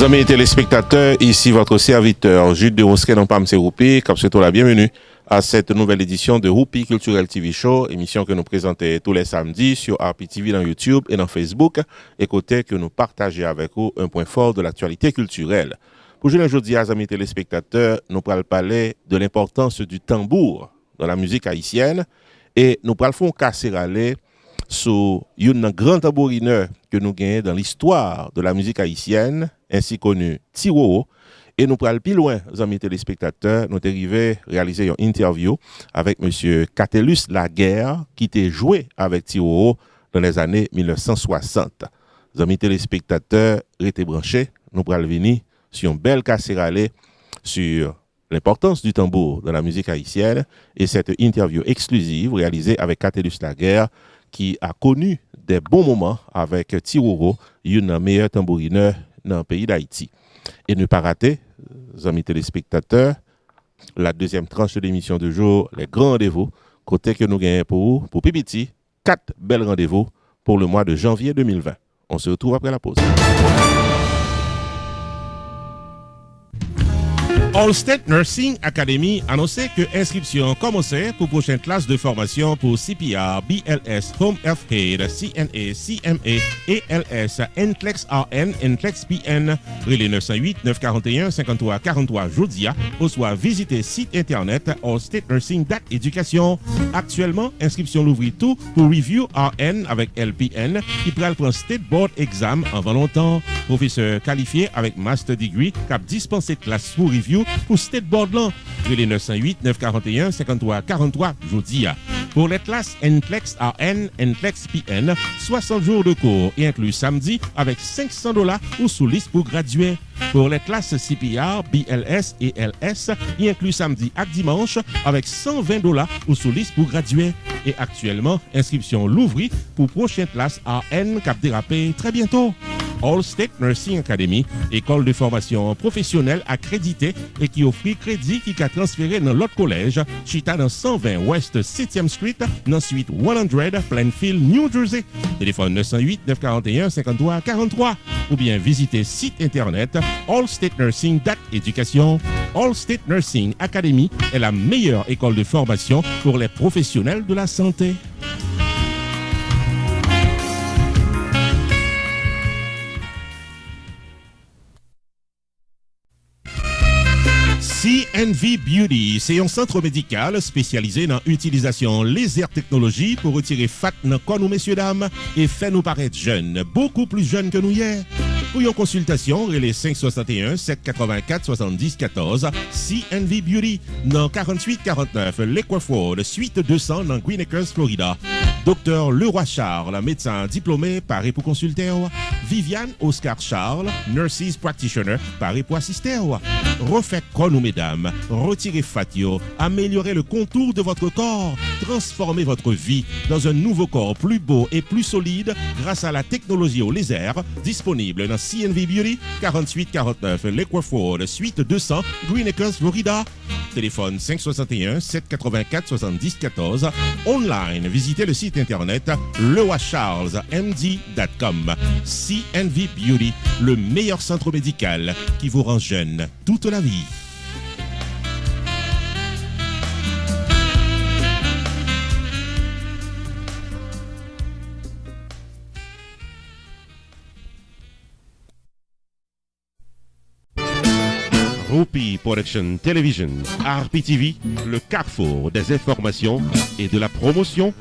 Amis téléspectateurs, ici votre serviteur Jude de Rosquet dans Pam Roupi, comme c'est la bienvenue à cette nouvelle édition de Roupi Culturel TV Show, émission que nous présentons tous les samedis sur RPTV dans YouTube et dans Facebook, et côté que nous partageons avec vous un point fort de l'actualité culturelle. Pour aujourd'hui, amis téléspectateurs, nous allons parler de l'importance du tambour dans la musique haïtienne et nous allons faire casser sur un grand tambourineur que nous gagnons dans l'histoire de la musique haïtienne, ainsi connu Tiworo. Et nous allons plus loin, amis téléspectateurs, nous arrivons à réaliser une interview avec M. Catelus Laguerre, qui était joué avec Tiworo dans les années 1960. Amis téléspectateurs, restez branchés, nous allons venir sur une belle casserale sur l'importance du tambour dans la musique haïtienne et cette interview exclusive réalisée avec Catelus Laguerre, qui a connu des bons moments avec Tiworo, une meilleure tambourineur dans le pays d'Haïti. Et ne pas rater, amis téléspectateurs, la deuxième tranche de l'émission du jour, les grands rendez-vous, côté que nous gagnons pour Pipiti, 4 belles rendez-vous pour le mois de janvier 2020. On se retrouve après la pause. All State Nursing Academy annonçait que inscription commençait pour prochaine classe de formation pour CPR, BLS, Home Health Aid, CNA, CMA, ALS, NCLEX RN, NCLEX PN, relais 908 941 53 43 Jodia, ou soit visiter site internet All State Nursing Education. Actuellement, inscription l'ouvrit tout pour Review RN avec LPN qui prend State Board Exam avant longtemps. Professeur qualifié avec Master Degree cap dispensé classe pour Review pour State Board là, relais 908 941 53 43 Jodia. Pour les classes NCLEX RN, NCLEX PN, 60 jours de cours et inclus samedi avec $500 ou sous liste pour graduer. Pour les classes CPR, BLS et LS, y inclut samedi et dimanche avec $120 ou sous liste pour graduer. Et actuellement, inscription l'ouvrit pour prochaine classe RN cap dérapé très bientôt. All State Nursing Academy, école de formation professionnelle accréditée et qui offre crédit qui a transféré dans l'autre collège, chita dans 120 West 7e Street, dans suite 100 Plainfield, New Jersey. Téléphone 908 941 53 43 ou bien visiter site internet allstatenursing.education. All State Nursing Academy est la meilleure école de formation pour les professionnels de la santé. CNV Beauty, c'est un centre médical spécialisé dans l'utilisation laser technologie pour retirer fat dans corps nous messieurs dames et faire nous paraître jeunes, beaucoup plus jeunes que nous hier. Pour une consultation, relais 561 784 70 14 CNV Beauty dans 4849 Lakewood, suite 200 dans Green Acres, Florida. Docteur Leroy Charles, médecin diplômé, paré pour consulter. Viviane Oscar Charles, nurses practitioner, paré pour assister. Refait corps nous mesdames, retirez fatio, améliorez le contour de votre corps, transformez votre vie dans un nouveau corps plus beau et plus solide grâce à la technologie au laser disponible dans CNV Beauty 4849 Lakewood, suite 200 Green Acres, Florida. Téléphone 561 784 70 14. Online, visitez le site internet leroycharlesmd.com. CNV Beauty, le meilleur centre médical qui vous rend jeune toute la vie. Roupi Production Television, RPTV, le carrefour des informations et de la promotion.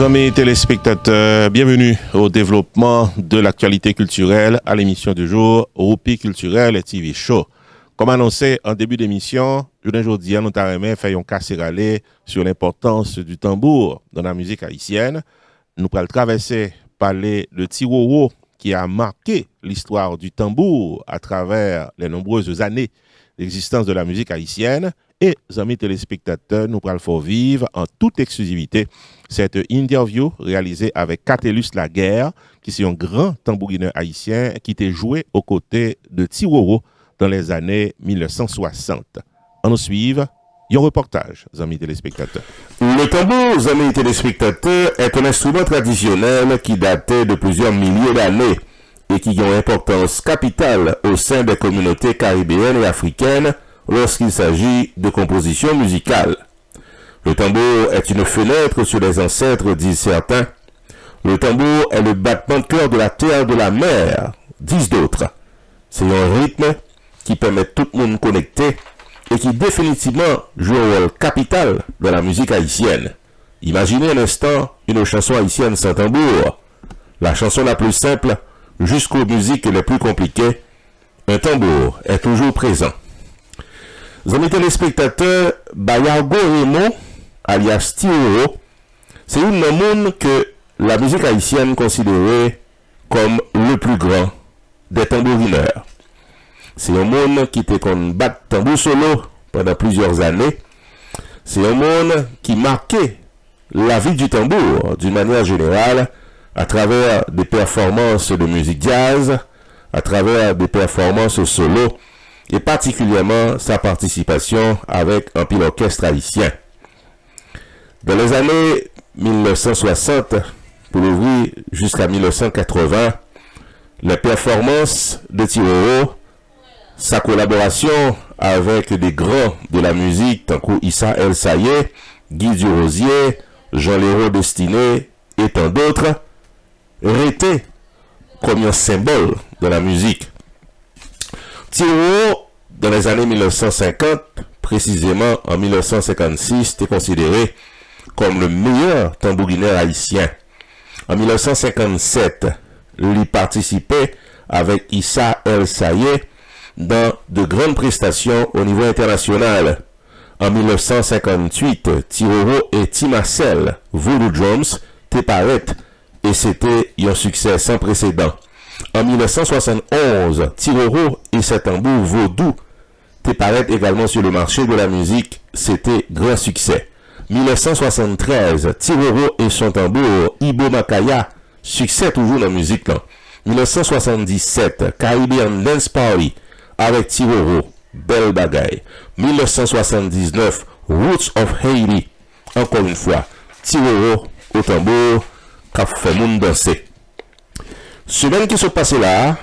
Amis téléspectateurs, bienvenue au développement de l'actualité culturelle à l'émission du jour Roupi Culturel TV Show. Comme annoncé en début d'émission, aujourd'hui, nous avons fait un casserale sur l'importance du tambour dans la musique haïtienne. Nous allons parler de Tiworo qui a marqué l'histoire du tambour à travers les nombreuses années d'existence de la musique haïtienne. Et, amis téléspectateurs, nous allons faire vivre en toute exclusivité cette interview réalisée avec Catelus Laguerre, qui est un grand tambourineur haïtien qui était joué aux côtés de Tiworo dans les années 1960. On nous suive Un reportage, amis téléspectateurs. Le tambour, amis téléspectateurs, est un instrument traditionnel qui datait de plusieurs milliers d'années et qui a une importance capitale au sein des communautés caribéennes et africaines lorsqu'il s'agit de composition musicale. Le tambour est une fenêtre sur les ancêtres, disent certains. Le tambour est le battement de cœur de la terre, de la mer, disent d'autres. C'est un rythme qui permet tout le monde connecté et qui définitivement joue un rôle capital dans la musique haïtienne. Imaginez un instant une chanson haïtienne sans tambour. La chanson la plus simple jusqu'aux musiques les plus compliquées, un tambour est toujours présent. Amis téléspectateurs, Bayargo Raymond, alias Tioro, c'est une monde que la musique haïtienne considérait comme le plus grand des tambourineurs. C'est un monde qui était qu'on bat tambour solo pendant plusieurs années. C'est un monde qui marquait la vie du tambour d'une manière générale à travers des performances de musique jazz, à travers des performances solo et particulièrement sa participation avec un pile orchestre haïtien. Dans les années 1960, pour l'ouvrir jusqu'à 1980, les performances de Tioro, sa collaboration avec des grands de la musique, tant que Issa El Sayé, Guy Durosier, Jean Léraud Destiné et tant d'autres, était comme un symbole de la musique. Tioro, dans les années 1950, précisément en 1956, était considéré comme le meilleur tambourineur haïtien. En 1957, il participait avec Issa El Sayé dans de grandes prestations au niveau international. En 1958, Tioro et Timacel, Voodoo Drums, Téparet, et c'était un succès sans précédent. En 1971, Tioro et ses tambours Vaudou, Téparet également sur le marché de la musique, c'était grand succès. 1973, Tioro et son tambour Ibo Makaya, succès toujours dans la musique là. 1977, Caribbean Dance Party avec Tioro, belle bagaille. 1979, Roots of Haiti, encore une fois, Tioro au tambour, qu'a fait monde danser. Semaine qui se passe là,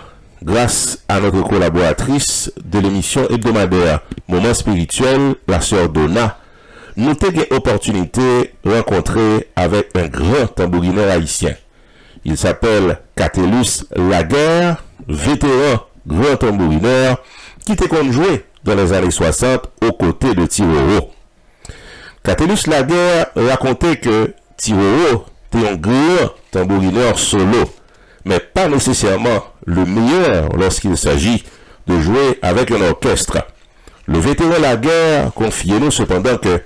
grâce à notre collaboratrice de l'émission hebdomadaire Moment Spirituel, la sœur Donna, nous avons eu l'opportunité de rencontrer avec un grand tambourineur haïtien. Il s'appelle Catelus Laguerre, vétéran grand tambourineur, qui était comme joué dans les années 60 aux côtés de Tioro. Catelus Laguerre racontait que Tioro était un grand tambourineur solo, mais pas nécessairement le meilleur lorsqu'il s'agit de jouer avec un orchestre. Le vétéran Laguerre confiait nous cependant que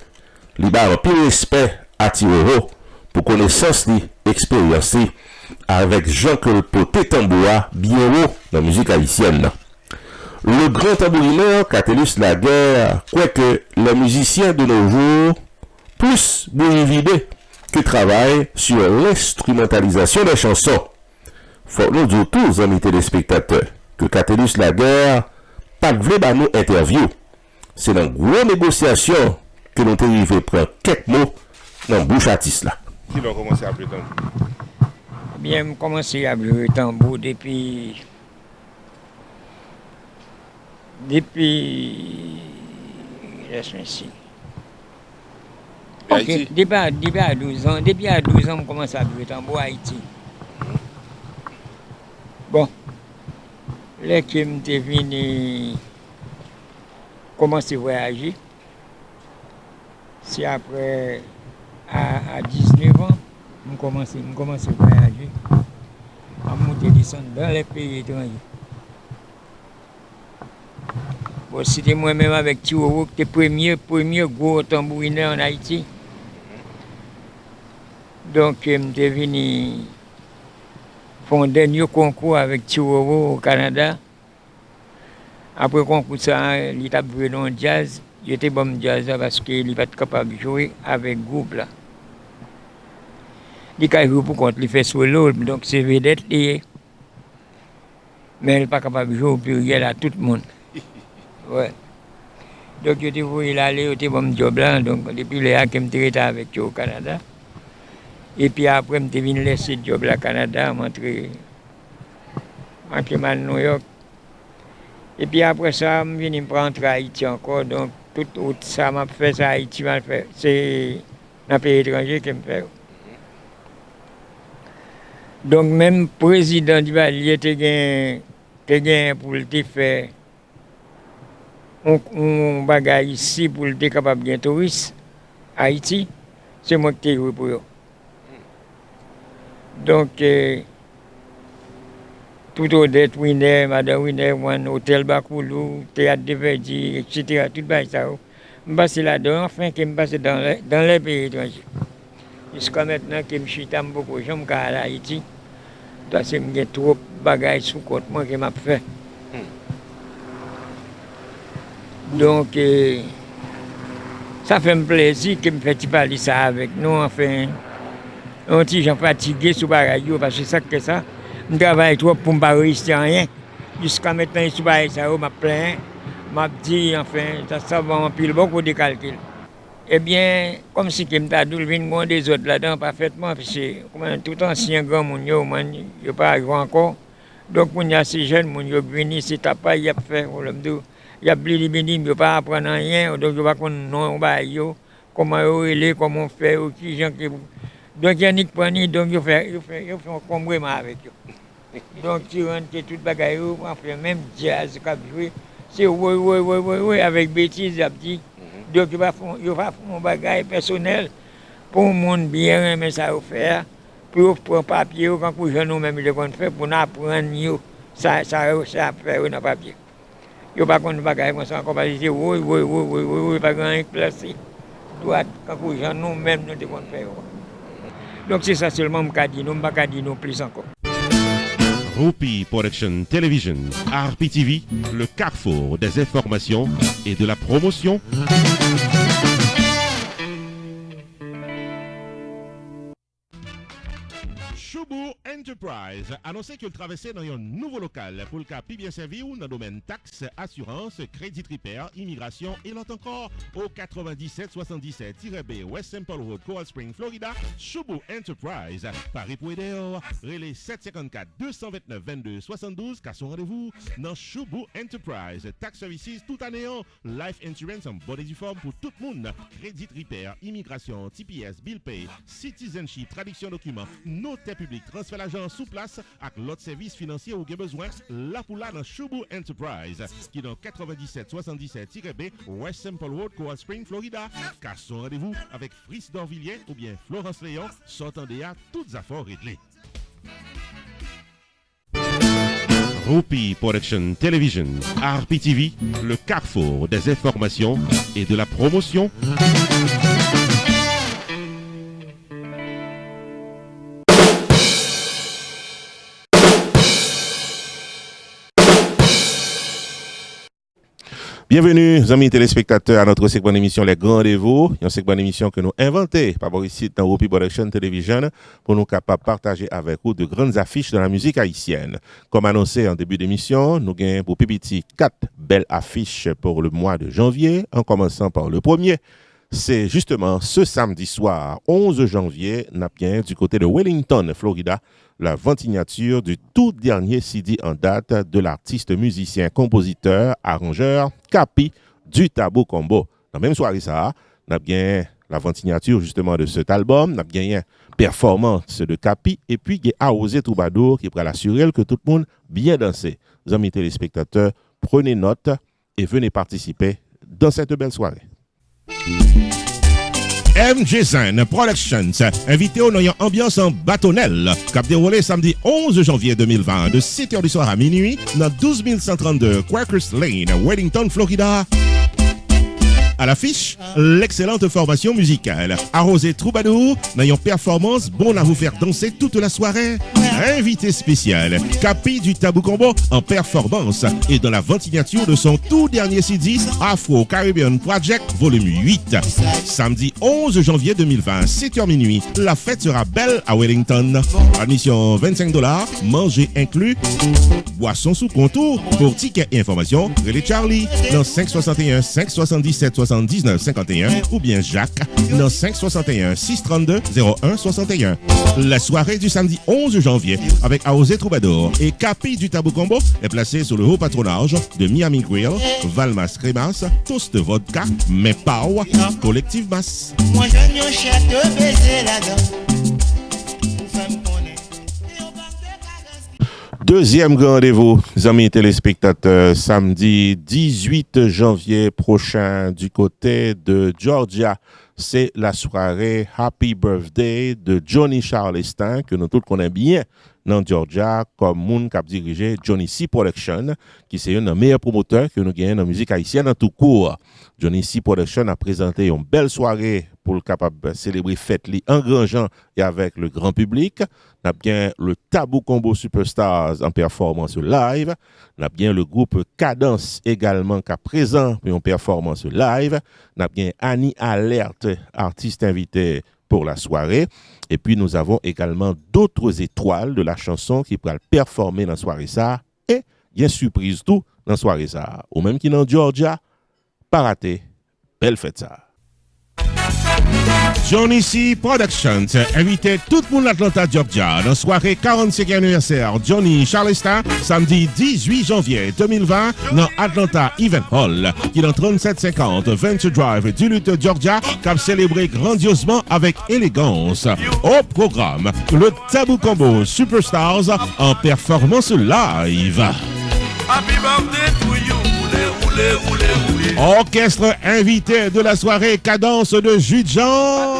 il a un peu de respect à Tioro pour connaissance ni expérience avec Jean-Claude Poté Tamboura bien haut dans la musique haïtienne. Le grand tambourineur Catelus Laguerre croit que les musiciens de nos jours plus bouillie vidée que travaillent sur l'instrumentalisation des chansons. Faut nous dire tous, amis téléspectateurs, que Catelus Laguerre pas de vrai nous interview. C'est dans une grosse négociation que nous avons arrivé à prendre quelques mots dans la bouche artiste là. Qui l'ont commencé à jouer tambour? Bien, j'ai commencé à jouer tambour depuis. Laisse-moi ici. Ok, depuis à 12 ans, je commence à jouer tambour à Haïti. Bon, là que je suis venu commencer à voyager, c'est après, à 19 ans, je commence à voyager, à monter descendre dans les pays étrangers. Bon, c'était moi-même avec Tioro, qui était le premier gros tambourineur en Haïti. Donc, je suis venu faire un dernier concours avec Tioro au Canada. Après le concours, il a joué dans le jazz. Il était bon jazz parce qu'il n'est pas capable de jouer avec le groupe. Là. Il a joué pour contre, il fait solo, donc c'est vedette. Mais il n'est pas capable de jouer au pluriel à tout le monde. Ouais. Donc, je voulu aller au bon job là. Donc, depuis là, je me suis avec eux au Canada. Et puis après, je suis venu laisser le job là au Canada, rentrer à New York. Et puis après ça, je suis venu prendre Haïti encore. Donc, tout ça m'a fait, ça Haïti m'a fait. C'est un pays étranger qui me fait. Donc, même le président du Valier était pour le faire un bagage ici pour le capable de touristes Haïti. C'est moi qui ai joué pour eux. Donc, tout Odette Winner, Madame Winner, Hôtel Bakoulou, Théâtre de Verdi, etc. Tout ça. Je me passe là-dedans, enfin, je me passe dans les pays étrangers. Jusqu'à maintenant, je me suis beaucoup, je me suis à Haïti. Parce que j'ai trop de bagages sous côte moi que m'a fait. Donc, ça fait un plaisir que me fait parler ça avec nous. Enfin, un petit gens fatigué sous bagages parce que ça que ça. Je travaille trop pour ne pas réussir rien. Jusqu'à maintenant, je suis pas ça, je m'a plaint. M'a dit, enfin, ça va en pile beaucoup de calculs. Eh bien, comme si je me dit, des autres là-dedans parfaitement, parce que tout ancien grand monde, je pas arrivé encore. Donc, il y a ces jeunes, il y a venu, c'est pas, il y a fait, il y a blé, il ne pas apprendre rien, donc je ne sais pas comment on fait, qui gens qui. Donc, il y a ni de donc il fait un combrement avec eux. Donc, tu rentres que tout bagaille, enfin, même jazz, c'est oui, avec bêtises, il dit. Donc, il va faire un bagage personnel pour le monde bien, mais ça va faire. Pour un papier, quand nous-mêmes, je vais faire pour apprendre ça faire dans le papier. Il n'y a pas de bagage comme ça, encore pas dire oui, pas grand placé. Droite, quand nous-mêmes, nous devons faire. Donc, c'est ça seulement que je dis, nous ne pouvons pas dire non plus encore. Rupi Production Television, RPTV, le carrefour des informations et de la promotion. Choubou Enterprise annoncé qu'il traversait dans un nouveau local pour le cas bien servi ou dans le domaine taxes, assurance, crédit repair, immigration et l'autre encore au 9777-B West Simple Road, Coral Spring, Florida. Choubou Enterprise, Paris pour aider, relais 754-229-22-72, car son rendez-vous dans Choubou Enterprise. Tax Services tout année, life insurance en bonne et due forme pour tout le monde, crédit repair, immigration, TPS, bill pay, citizenship, traduction documents, notaire public, transfert l'argent sous place avec l'autre service financier ou avez besoin là pour là dans Choubou Enterprise qui est dans 9777-B West Simple Road, Coral Spring, Florida. Car son rendez-vous avec Fritz Dorvilliers ou bien Florence Léon sortant à toutes affaires réglées. Rupi Production Television, RPTV, le carrefour des informations et de la promotion. Bienvenue, amis téléspectateurs, à notre segment d'émission Les Grands Rendez-vous. Un segment d'émission que nous inventons par ici dans Rupi Production Television pour nous capables de partager avec vous de grandes affiches de la musique haïtienne. Comme annoncé en début d'émission, nous avons pour PBT 4 belles affiches pour le mois de janvier, en commençant par le premier. C'est justement ce samedi soir, 11 janvier, du côté de Wellington, Florida, la ventignature du tout dernier CD en date de l'artiste musicien, compositeur, arrangeur, Capi du Tabou Combo. Dans la même soirée, ça, on a bien la ventignature justement de cet album, on a bien une performance de Capi, et puis il y a Aosé Troubadour qui pourra l'assurer que tout le monde bien danser. Les amis téléspectateurs, prenez note et venez participer dans cette belle soirée. MJ Zen Productions, invité au noyant ambiance en bâtonnelle, cap déroulé samedi 11 janvier 2020 de 7h du soir à minuit dans 12132 Quakers Lane, Wellington, Florida. À l'affiche, l'excellente formation musicale. Arrosé Troubadour, n'ayant performance bon à vous faire danser toute la soirée. Invité spécial, Capi du Tabou Combo en performance et dans la ventilature de son tout dernier CD, Afro Caribbean Project Volume 8. Samedi 11 janvier 2020, 7h minuit, la fête sera belle à Wellington. Admission $25, manger inclus, boisson sous contour. Pour tickets et informations, relais Charlie dans 561 577 79 51 ou bien Jacques dans 561 632 01 61. La soirée du samedi 11 janvier avec Arrosé Troubadour et Capi du Tabou Combo est placée sous le haut patronage de Miami Grill, Valmas Crémas, Toast Vodka, Mepao, Collective Mass. Moi je n'ai cherché baiser là-dedans. Deuxième grand rendez-vous, amis téléspectateurs, samedi 18 janvier prochain du côté de Georgia. C'est la soirée Happy Birthday de Johnny Charleston, que nous tous connaissons bien dans Georgia, comme moun qui a dirigé Johnny C Production, qui c'est un des meilleurs promoteurs que nous gagnons dans la musique haïtienne en tout court. Johnny C Production a présenté une belle soirée pour le capable célébrer fête li en grand gens et avec le grand public. N'a bien le Tabou Combo Superstars en performance live. N'a bien le groupe Cadence également qui a présent pour une performance live. N'a bien Annie Alerte, artiste invité pour la soirée. Et puis nous avons également d'autres étoiles de la chanson qui pourraient performer dans la soirée ça. Et il y a une surprise tout dans la soirée ça. Ou même qui dans Georgia, pas raté, belle fête ça. Johnny C Productions invité tout le monde d'Atlanta, Georgia dans la soirée 45e anniversaire Johnny Charleston, samedi 18 janvier 2020 dans Atlanta Event Hall, qui est dans 3750 Venture Drive du Lutte, Georgia, qui a célébré grandiosement avec élégance. Au programme, le Tabou Combo Superstars en performance live. Happy birthday to you. Orchestre invité de la soirée, Cadence de Jude Jean.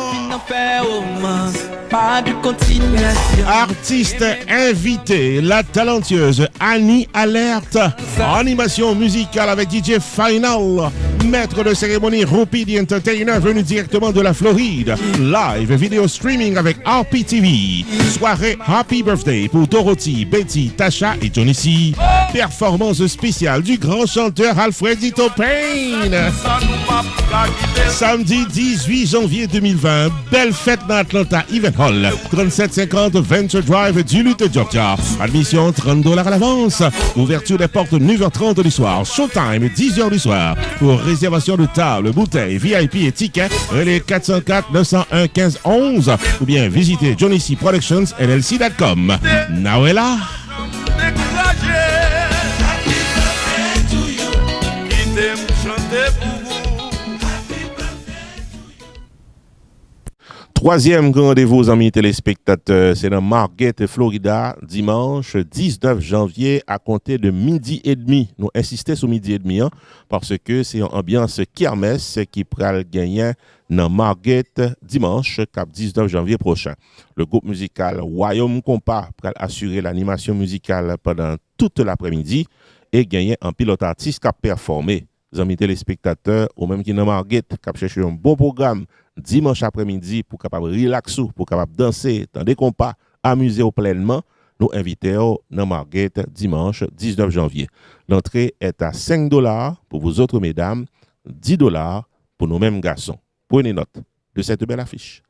Artiste invité, la talentueuse Annie Alerte. Animation musicale avec DJ Final. Maître de cérémonie Rupi the Entertainer venu directement de la Floride. Live vidéo streaming avec RPTV. Soirée Happy Birthday pour Dorothy, Betty, Tasha et Johnny C. Performance spéciale du grand chanteur Alfredito Payne. Samedi 18 janvier 2020, belle fête dans Atlanta Event Hall, 3750 Venture Drive du Lutte, Georgia. Admission $30 à l'avance. Ouverture des portes 9h30 du soir. Showtime 10h du soir. Pour réservation de table, bouteilles, VIP et tickets, relais 404 901 1511 ou bien visitez johnnycproductionsllc.com. Nawela. Troisième rendez-vous, amis téléspectateurs, c'est dans Margate, Florida, dimanche 19 janvier à compter de 12h30. Nous insistons sur 12h30 parce que c'est une ambiance kermesse qui pral gagner dans Margate dimanche 19 janvier prochain. Le groupe musical Royaume Compas pral assurer l'animation musicale pendant toute l'après-midi et gagner un pilote artiste qui a performé. Amis téléspectateurs, ou même qui dans Margate, qui a cherché un bon programme dimanche après-midi pour capable relaxer, pour capable danser, dans des compas, amuser pleinement, nous invitons dans Margate dimanche 19 janvier. L'entrée est à $5 pour vous autres mesdames, $10 pour nous mêmes garçons. Prenez note de cette belle affiche.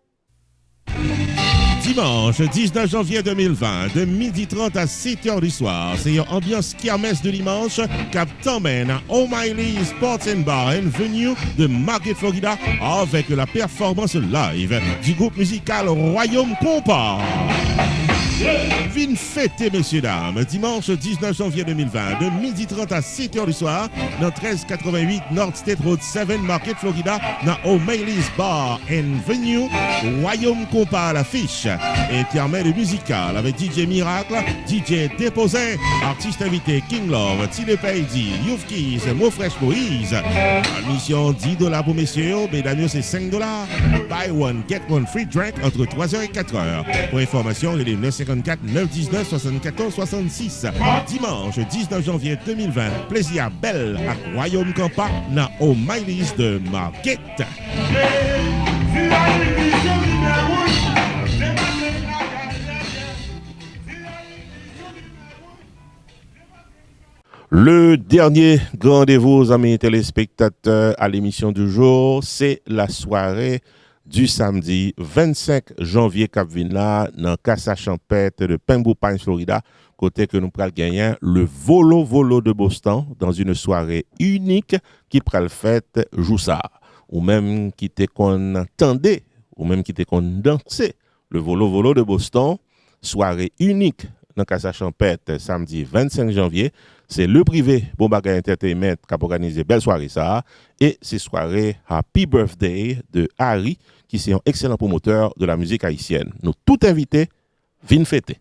Dimanche 19 janvier 2020, de 12h30 à 7h du soir, c'est une ambiance kermesse de dimanche qui t'emmène à O'Malley Sports and Bar and Venue de Margate, Florida, avec la performance live du groupe musical Royaume Compas. Vin fêter, messieurs, dames, dimanche 19 janvier 2020, de 12h30 à 7h du soir, dans 1388 North State Road 7, Margate, Florida, dans O'Malley's Bar and Venue, Royaume Compas à l'affiche. Intermède musical avec DJ Miracle, DJ Déposé, artiste invité King Love, Tile Paidi, Youth Keys, Mo Fresh Moïse. Admission $10 pour messieurs, mesdames, c'est $5. Buy one, get one free drink entre 3h et 4h. Pour information, il est 950 954 919 74 66. Dimanche 19 janvier 2020, plaisir belle à Royaume Campa dans O'Malley's de Marquette. Le dernier rendez-vous, amis téléspectateurs, à l'émission du jour, c'est la soirée du samedi 25 janvier Cap-Vin dans Casa Champette de Pembroke Pines, Florida, côté que nous pral gagner le Volo de Boston dans une soirée unique qui pral fête Joussa, ou même qui te qu'on entendait, ou même qui te qu'on dansait le Volo de Boston, soirée unique dans Casa Champette samedi 25 janvier. C'est le privé Bombaga Entertainment qui a organisé belle soirée ça et c'est soirée Happy Birthday de Harry qui est un excellent promoteur de la musique haïtienne. Nous tout invités, viennent fêter.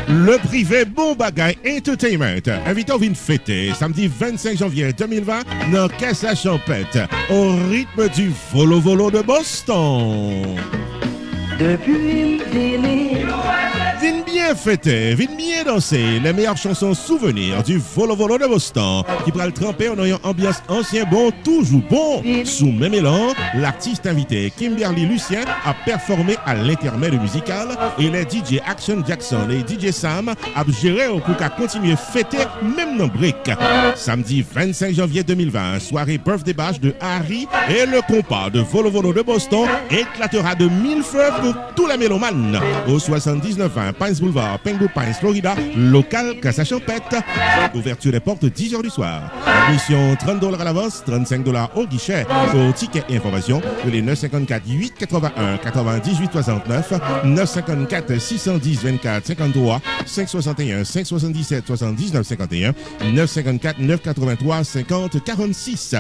Le privé Bombaga Entertainment invitons viennent fêter samedi 25 janvier 2020 dans Casa Champette au rythme du Volo de Boston. Depuis Viens bien fêter, viens bien danser les meilleures chansons souvenirs du Volo de Boston qui pourra le tremper en ayant ambiance ancien bon, toujours bon. Sous même élan, l'artiste invité Kimberly Lucien a performé à l'intermède musical et les DJ Action Jackson et DJ Sam a géré pour qu'à continuer fêter même dans break. Samedi 25 janvier 2020, soirée birthday bash de Harry et le compas de Volo de Boston éclatera de 1000 feux pour tous les mélomanes au 7920 Pines Boulevard, Pembroke Pines, Florida, local Casa Champette. Ouverture des portes 10h du soir. Admission $30 à l'avance, $35 au guichet. Pour tickets et informations, les 954 881 98 69, 954 610 24 53, 561 577 79 51, 954 983 50 46.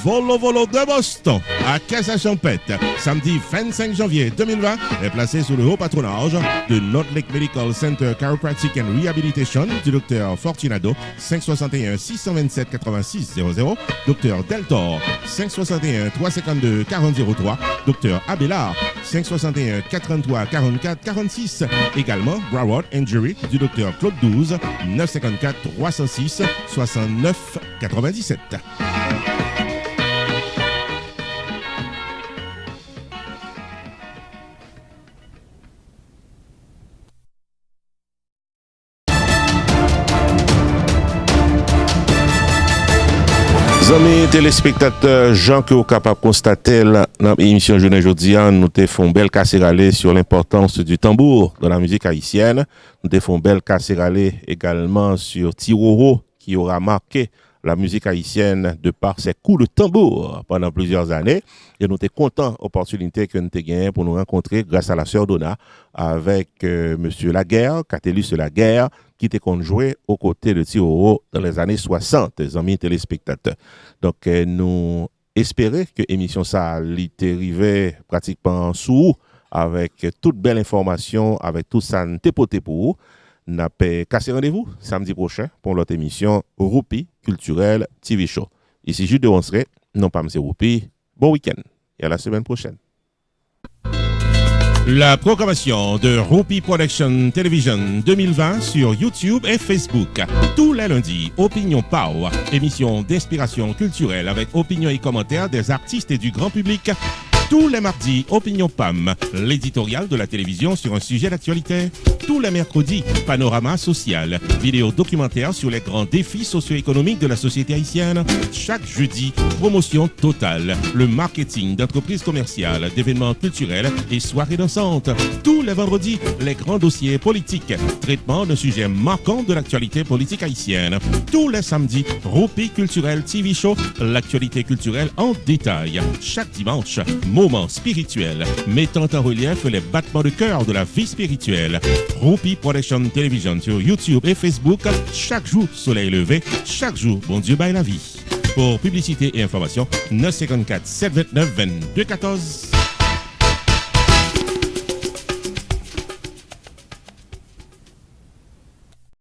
Volo de Boston à Casa Champette, samedi 25 janvier 2020, est placé sous le haut patronage de North Lake Medical Center Chiropractic and Rehabilitation du Dr Fortunado, 561 627 86 00, Dr Deltor, 561 352 4003, Dr Abelard, 561 433 44 46. Également, Broward Injury du Dr Claude 12, 954 306 69 97. Amis téléspectateurs, Jean que vous capable de constater dans l'émission Journée aujourd'hui, nous te font belle casserale sur l'importance du tambour dans la musique haïtienne. Nous te font belle casserale également sur Tiroro qui aura marqué la musique haïtienne de par ses coups de tambour pendant plusieurs années. Et nous sommes contents de l'opportunité que nous avons gagnée pour nous rencontrer grâce à la sœur Donna avec Monsieur Laguerre, Catellus Laguerre, qui était joué aux côtés de Tiroro dans les années 60, les amis téléspectateurs. Donc, nous espérons que l'émission ça arrivait pratiquement sous avec toute belle information, avec tout ça tépoté pour vous. Nous avons cassé rendez-vous samedi prochain pour l'autre émission Roupi Culturel TV Show. Ici Jules de Onseret, non pas M. Roupi. Bon week-end et à la semaine prochaine. La programmation de Roupi Production Television 2020 sur YouTube et Facebook. Tous les lundis, Opinion Power, émission d'inspiration culturelle avec opinions et commentaires des artistes et du grand public. Tous les mardis, Opinion PAM, l'éditorial de la télévision sur un sujet d'actualité. Tous les mercredis, Panorama social, vidéo documentaire sur les grands défis socio-économiques de la société haïtienne. Chaque jeudi, promotion totale, le marketing d'entreprises commerciales, d'événements culturels et soirées dansantes. Tous les vendredis, les grands dossiers politiques, traitement de sujets marquants de l'actualité politique haïtienne. Tous les samedis, Roupi Culturel TV Show, l'actualité culturelle en détail. Chaque dimanche, moment spirituel, mettant en relief les battements de cœur de la vie spirituelle. Roupi Production Television sur YouTube et Facebook, chaque jour soleil levé, chaque jour bon Dieu baille la vie. Pour publicité et information, 954 729 22 14.